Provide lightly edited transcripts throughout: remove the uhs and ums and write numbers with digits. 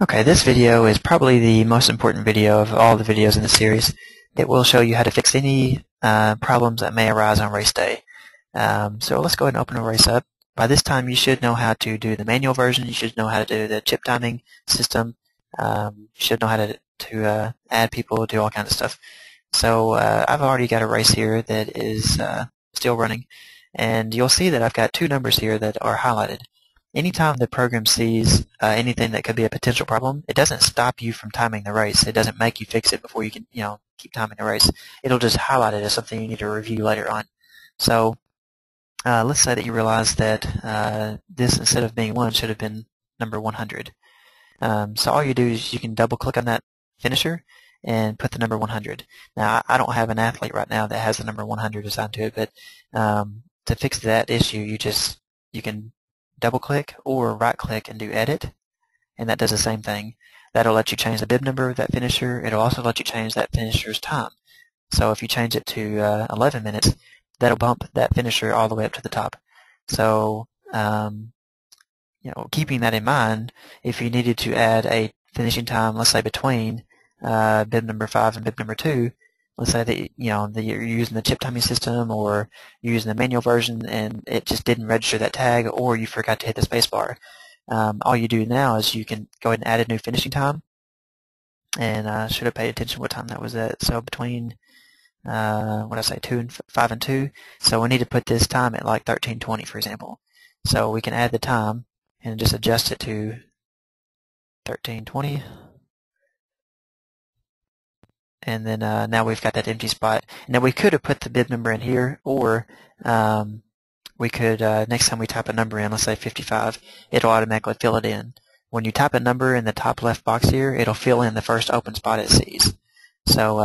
Okay, this video is probably the most important video of all the videos in the series. It will show you how to fix any problems that may arise on race day. So let's go ahead and open a race up. By this time you should know how to do the manual version. You should know how to do the chip timing system. You should know how to add people, do all kinds of stuff. So I've already got a race here that is still running, and you'll see that I've got two numbers here that are highlighted. Anytime the program sees anything that could be a potential problem, it doesn't stop you from timing the race. It doesn't make you fix it before you can, keep timing the race. It'll just highlight it as something you need to review later on. So let's say that you realize that this, instead of being 1, should have been number 100. So all you do is you can double-click on that finisher and put the number 100. Now, I don't have an athlete right now that has the number 100 assigned to it, but to fix that issue, you can double-click or right-click and do Edit, and that does the same thing. That'll let you change the bib number of that finisher. It'll also let you change that finisher's time. So if you change it to 11 minutes, that'll bump that finisher all the way up to the top. So, keeping that in mind, if you needed to add a finishing time, let's say between bib number 5 and bib number 2, let's say that that you're using the chip timing system or you're using the manual version and it just didn't register that tag, or you forgot to hit the space bar. All you do now is you can go ahead and add a new finishing time, and I should have paid attention what time that was at. So between 2 and 5 and 2. So we need to put this time at like 13:20, for example. So we can add the time and just adjust it to 13:20. And then now we've got that empty spot. Now we could have put the bib number in here, or we could, next time we type a number in, let's say 55, it'll automatically fill it in. When you type a number in the top left box here, it'll fill in the first open spot it sees. So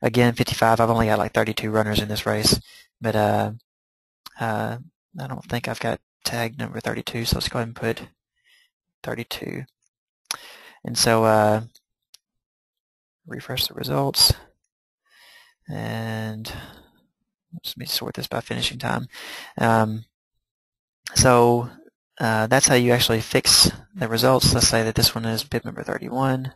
again, 55, I've only got like 32 runners in this race, but I don't think I've got tag number 32, so let's go ahead and put 32. And so refresh the results, and let me sort this by finishing time. So that's how you actually fix the results. Let's say that this one is bib number 31.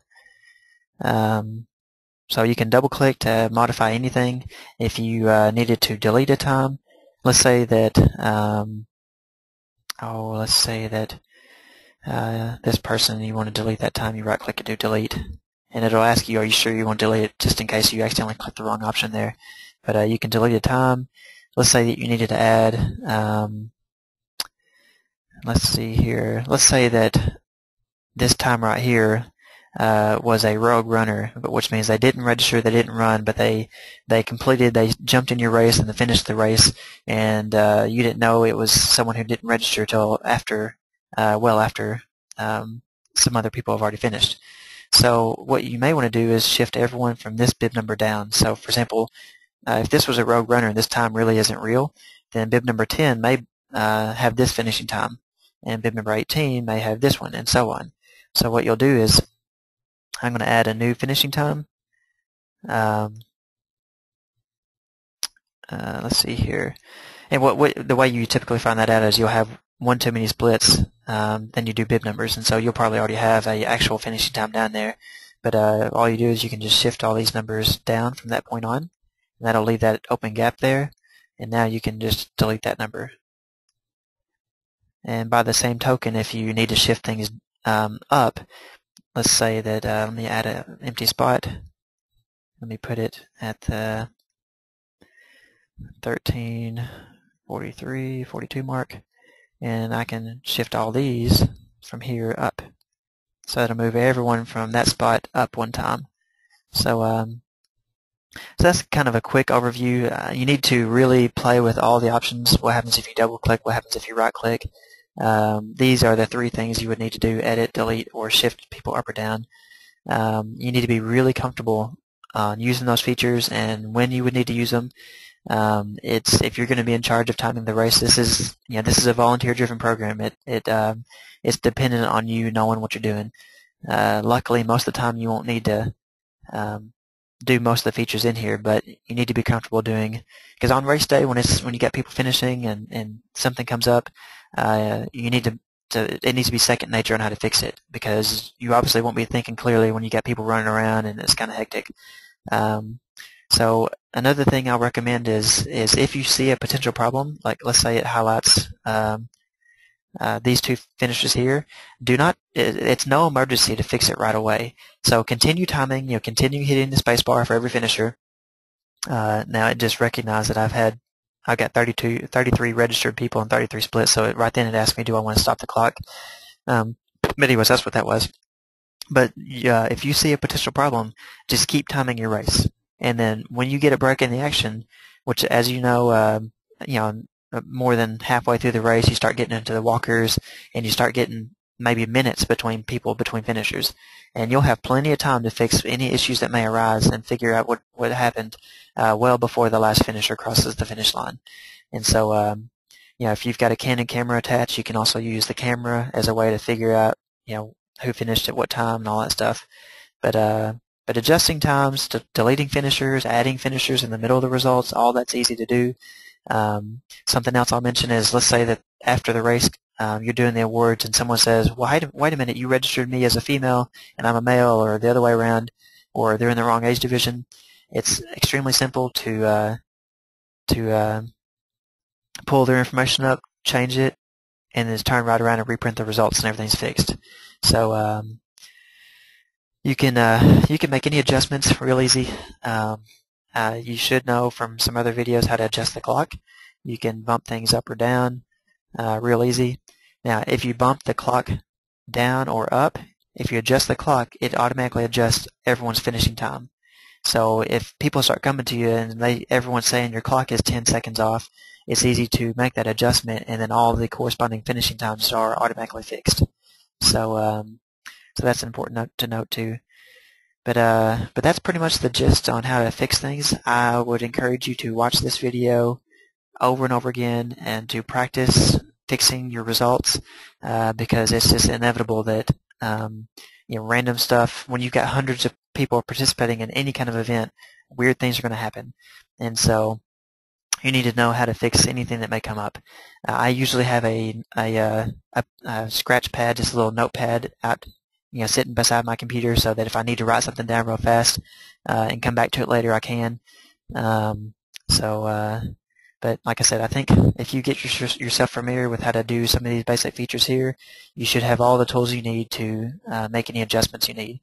So you can double click to modify anything. If you needed to delete a time, let's say that this person, you want to delete that time, you right click and do delete. And it'll ask you, are you sure you want to delete it, just in case you accidentally click the wrong option there. But you can delete a time. Let's say that you needed to add, let's see here, let's say that this time right here was a rogue runner, which means they didn't register, they didn't run, but they jumped in your race and they finished the race, and you didn't know it was someone who didn't register till after, after some other people have already finished. So what you may want to do is shift everyone from this bib number down. So for example, if this was a rogue runner and this time really isn't real, then bib number 10 may have this finishing time, and bib number 18 may have this one, and so on. So what you'll do is, I'm going to add a new finishing time. Let's see here. And the way you typically find that out is you'll have one too many splits, then you do bib numbers, and so you'll probably already have a actual finishing time down there. But all you do is you can just shift all these numbers down from that point on, and that'll leave that open gap there, and now you can just delete that number. And by the same token, if you need to shift things up, let's say that, let me add an empty spot. Let me put it at the 13:43, 42 mark, and I can shift all these from here up. So that'll move everyone from that spot up one time. So that's kind of a quick overview. You need to really play with all the options. What happens if you double click? What happens if you right click? These are the three things you would need to do: edit, delete, or shift people up or down. You need to be really comfortable using those features and when you would need to use them. If you're going to be in charge of timing the race, this is a volunteer-driven program. It's dependent on you knowing what you're doing. Luckily, most of the time you won't need to do most of the features in here, but you need to be comfortable doing, because on race day when you get people finishing and something comes up, you need it needs to be second nature on how to fix it, because you obviously won't be thinking clearly when you got people running around and it's kind of hectic. So another thing I'll recommend is if you see a potential problem, like let's say it highlights these two finishes here, it's no emergency to fix it right away. So continue timing, continue hitting the space bar for every finisher. Now it just recognized that I've got 33 registered people and 33 splits, so right then it asked me, do I want to stop the clock? But anyways, that's what that was. But if you see a potential problem, just keep timing your race. And then when you get a break in the action, which, as you know, more than halfway through the race, you start getting into the walkers, and you start getting maybe minutes between finishers. And you'll have plenty of time to fix any issues that may arise and figure out what happened well before the last finisher crosses the finish line. And so, if you've got a Canon camera attached, you can also use the camera as a way to figure out, who finished at what time and all that stuff. But adjusting times, deleting finishers, adding finishers in the middle of the results, all that's easy to do. Something else I'll mention is, let's say that after the race, you're doing the awards and someone says, well, wait a minute, you registered me as a female and I'm a male, or the other way around, or they're in the wrong age division. It's extremely simple to pull their information up, change it, and then just turn right around and reprint the results, and everything's fixed. So you can make any adjustments real easy. You should know from some other videos how to adjust the clock. You can bump things up or down real easy. Now, if you bump the clock down or up, if you adjust the clock, it automatically adjusts everyone's finishing time. So if people start coming to you and everyone's saying your clock is 10 seconds off, it's easy to make that adjustment, and then all the corresponding finishing times are automatically fixed. So so that's important to note too. But that's pretty much the gist on how to fix things. I would encourage you to watch this video over and over again and to practice fixing your results, because it's just inevitable that random stuff, when you've got hundreds of people participating in any kind of event, weird things are going to happen. And so you need to know how to fix anything that may come up. I usually have a scratch pad, just a little notepad out, sitting beside my computer, so that if I need to write something down real fast and come back to it later, I can. But like I said, I think if you get yourself familiar with how to do some of these basic features here, you should have all the tools you need to make any adjustments you need.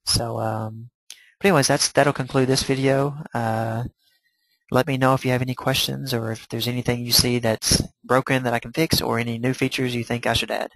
So, but anyways, that'll conclude this video. Let me know if you have any questions, or if there's anything you see that's broken that I can fix, or any new features you think I should add.